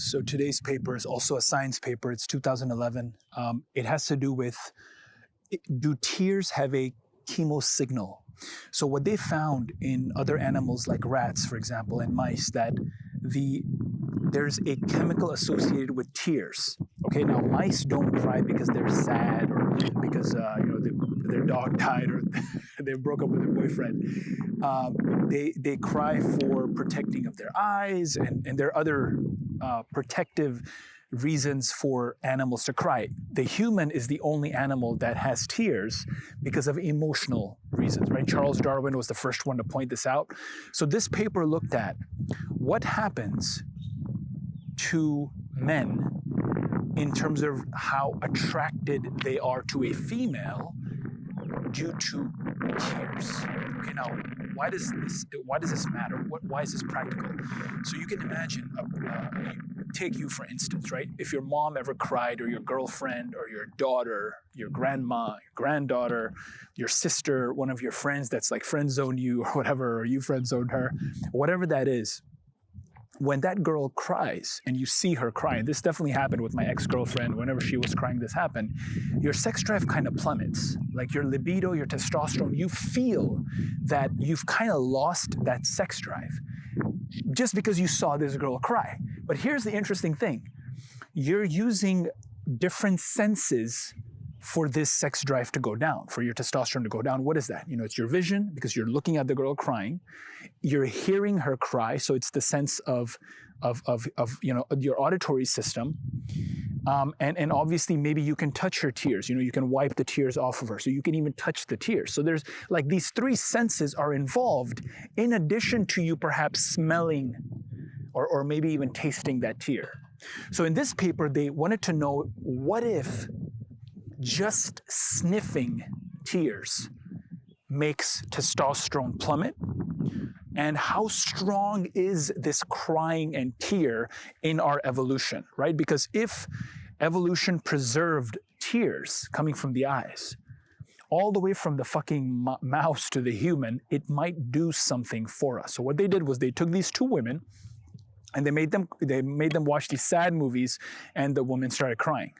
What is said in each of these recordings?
So today's paper is also a science paper. It's 2011. It has to do with, do tears have a chemosignal? So what they found in other animals like rats, for example, and mice, that there's a chemical associated with tears. Okay, now mice don't cry because they're sad or because their dog died or they broke up with their boyfriend. They cry for protecting of their eyes, and there are other protective reasons for animals to cry. The human is the only animal that has tears because of emotional reasons, right? Charles Darwin was the first one to point this out. So this paper looked at what happens to men in terms of how attracted they are to a female due to tears. Okay, now why does this matter? Why is this practical? So you can imagine, take you for instance, right? If your mom ever cried, or your girlfriend, or your daughter, your grandma, your granddaughter, your sister, one of your friends that's like friend zoned you or whatever, or you friend zoned her, whatever that is. When that girl cries and you see her cry, and this definitely happened with my ex-girlfriend, whenever she was crying, this happened, your sex drive kind of plummets. Like your libido, your testosterone, you feel that you've kind of lost that sex drive just because you saw this girl cry. But here's the interesting thing. You're using different senses for this sex drive to go down, for your testosterone to go down. What is that? It's your vision, because you're looking at the girl crying. You're hearing her cry, so it's the sense of your auditory system. And obviously, maybe you can touch her tears. You can wipe the tears off of her, so you can even touch the tears. So there's like these three senses are involved, in addition to you perhaps smelling or maybe even tasting that tear. So in this paper, they wanted to know, what if just sniffing tears makes testosterone plummet? And how strong is this crying and tear in our evolution, right? Because if evolution preserved tears coming from the eyes, all the way from the fucking mouse to the human, it might do something for us. So what they did was they took these two women and they made them watch these sad movies, and the woman started crying.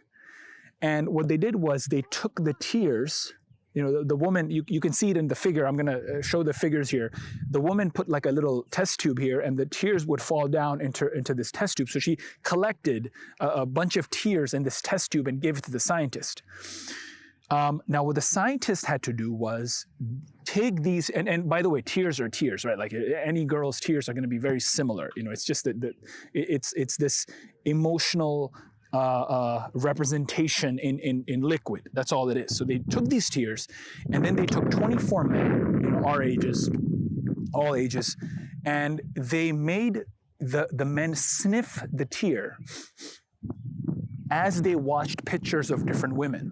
And what they did was they took the tears, the woman, you can see it in the figure. I'm going to show the figures here. The woman put like a little test tube here, and the tears would fall down into this test tube. So she collected a bunch of tears in this test tube and gave it to the scientist. Now, what the scientist had to do was take these, and by the way, tears are tears, right? Like any girl's tears are going to be very similar. It's just that it's this emotional representation in liquid. That's all it is. So they took these tears, and then they took 24 men, our ages, all ages, and they made the men sniff the tear as they watched pictures of different women.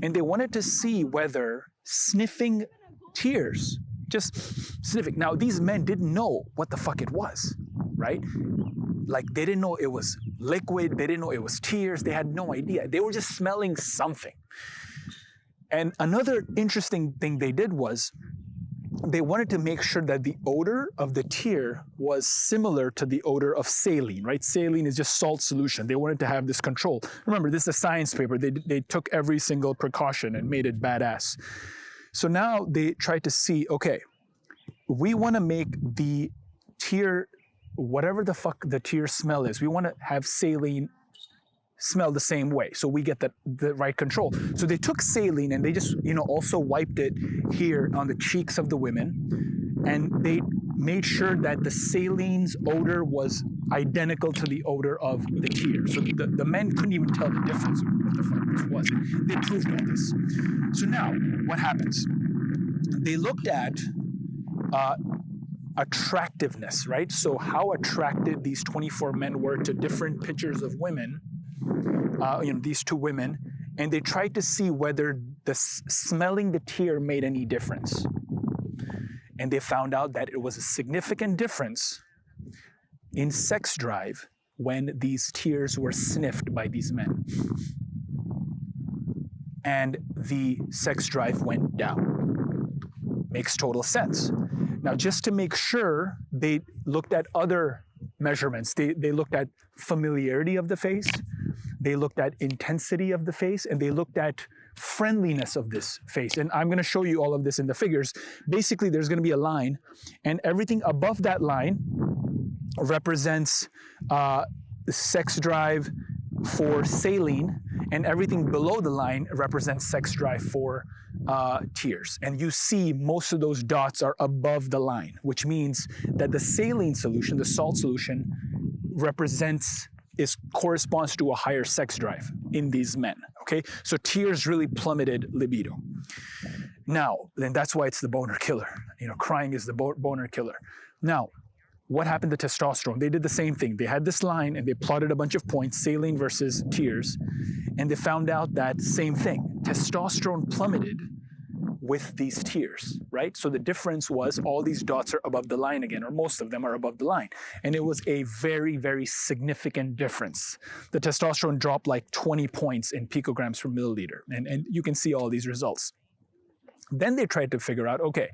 And they wanted to see whether sniffing tears, just sniffing. Now, these men didn't know what the fuck it was, right? Like, they didn't know it was liquid. They didn't know it was tears. They had no idea. They were just smelling something. And another interesting thing they did was they wanted to make sure that the odor of the tear was similar to the odor of saline, right? Saline is just salt solution. They wanted to have this control. Remember, this is a science paper. They took every single precaution and made it badass. So now they tried to see, okay, we want to make the tear, whatever the fuck the tear smell is, we want to have saline smell the same way, so we get the right control. So they took saline and they just, also wiped it here on the cheeks of the women, and they made sure that the saline's odor was identical to the odor of the tear. So the men couldn't even tell the difference of what the fuck this was. They proved all this. So now, what happens? They looked at attractiveness, right? So how attracted these 24 men were to different pictures of women, these two women, and they tried to see whether smelling the tear made any difference. And they found out that it was a significant difference in sex drive when these tears were sniffed by these men. And the sex drive went down. Makes total sense. Now, just to make sure, they looked at other measurements. They looked at familiarity of the face, they looked at intensity of the face, and they looked at friendliness of this face. And I'm going to show you all of this in the figures. Basically, there's going to be a line, and everything above that line represents the sex drive for saline, and everything below the line represents sex drive for tears. And you see most of those dots are above the line, which means that the saline solution, the salt solution, corresponds to a higher sex drive in these men. Okay, so tears really plummeted libido. Now, then that's why it's the boner killer. Crying is the boner killer. Now, what happened to testosterone? They did the same thing. They had this line and they plotted a bunch of points, saline versus tears, and they found out that same thing. Testosterone plummeted with these tears, right? So the difference was all these dots are above the line again, or most of them are above the line. And it was a very, very significant difference. The testosterone dropped like 20 points in picograms per milliliter. And you can see all these results. Then they tried to figure out, okay,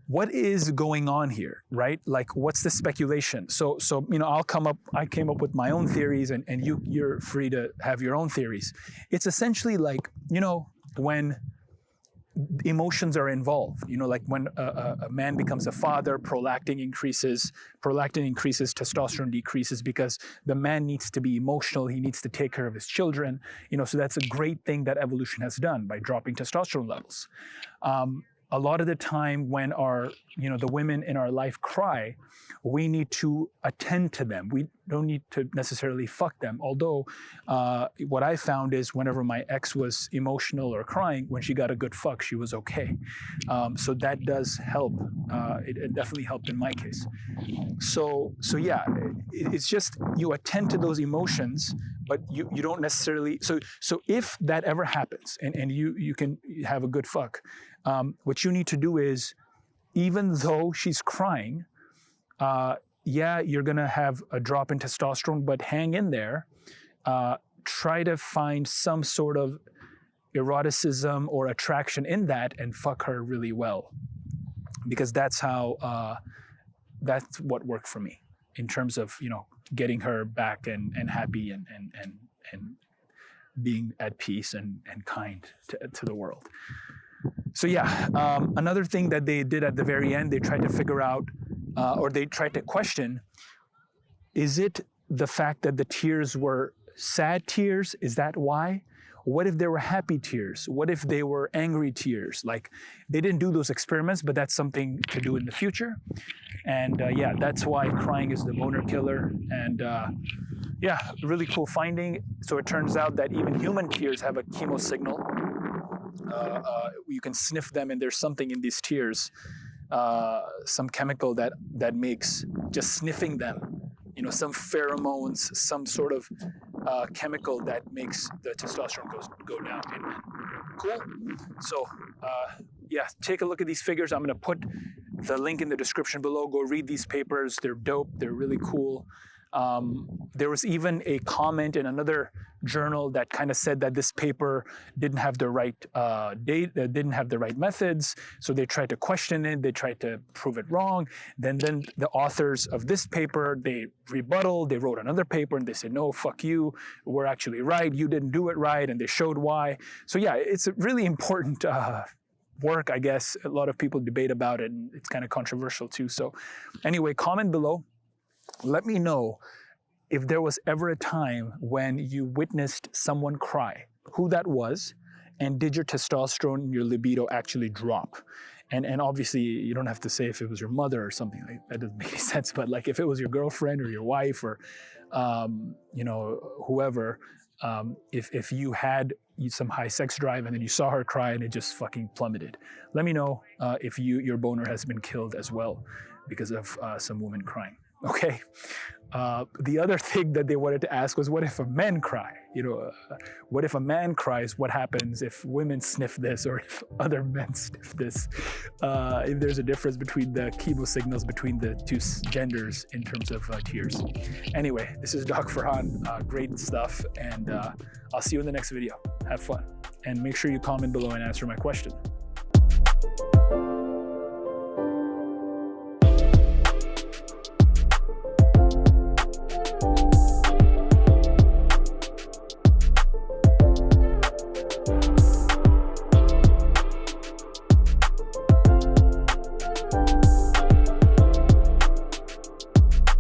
what is going on here, right? Like, what's the speculation? So I came up with my own theories, and you're free to have your own theories. It's essentially like, when emotions are involved, like when a man becomes a father, prolactin increases, testosterone decreases, because the man needs to be emotional, he needs to take care of his children, so that's a great thing that evolution has done by dropping testosterone levels. A lot of the time when the women in our life cry, we need to attend to them. We don't need to necessarily fuck them. Although what I found is whenever my ex was emotional or crying, when she got a good fuck, she was okay. So that does help. It definitely helped in my case. So yeah, it's just you attend to those emotions, but you don't necessarily. So if that ever happens and you can have a good fuck, what you need to do is, even though she's crying, you're gonna have a drop in testosterone, but hang in there. Try to find some sort of eroticism or attraction in that and fuck her really well, because that's what worked for me in terms of getting her back and happy and being at peace and kind to the world. So yeah, another thing that they did at the very end, they tried to figure out, or they tried to question, is it the fact that the tears were sad tears? Is that why? What if they were happy tears? What if they were angry tears? Like, they didn't do those experiments, but that's something to do in the future. And that's why crying is the boner killer. And really cool finding. So it turns out that even human tears have a chemo signal. You can sniff them, and there's something in these tears, some chemical that makes just sniffing them, some pheromones, some sort of chemical that makes the testosterone go down in men. Cool. So take a look at these figures. I'm going to put the link in the description below. Go read these papers. They're dope. They're really cool. There was even a comment in another journal that kind of said that this paper didn't have the right date, didn't have the right methods, so they tried to question it, they tried to prove it wrong. Then the authors of this paper, they rebutted, they wrote another paper, and they said, no, fuck you, we're actually right, you didn't do it right, and they showed why. So yeah, it's a really important work, I guess. A lot of people debate about it, and it's kind of controversial too. So anyway, comment below. Let me know if there was ever a time when you witnessed someone cry, who that was, and did your testosterone and your libido actually drop? And obviously, you don't have to say if it was your mother or something. Like, that doesn't make any sense. But like if it was your girlfriend or your wife or whoever, if you had some high sex drive and then you saw her cry and it just fucking plummeted. Let me know if your boner has been killed as well because of some woman crying. Okay. The other thing that they wanted to ask was, what if a man cry? What if a man cries? What happens if women sniff this, or if other men sniff this? If there's a difference between the chemo signals between the two genders in terms of tears. Anyway, this is Doc Farhan. Great stuff, and I'll see you in the next video. Have fun, and make sure you comment below and answer my question.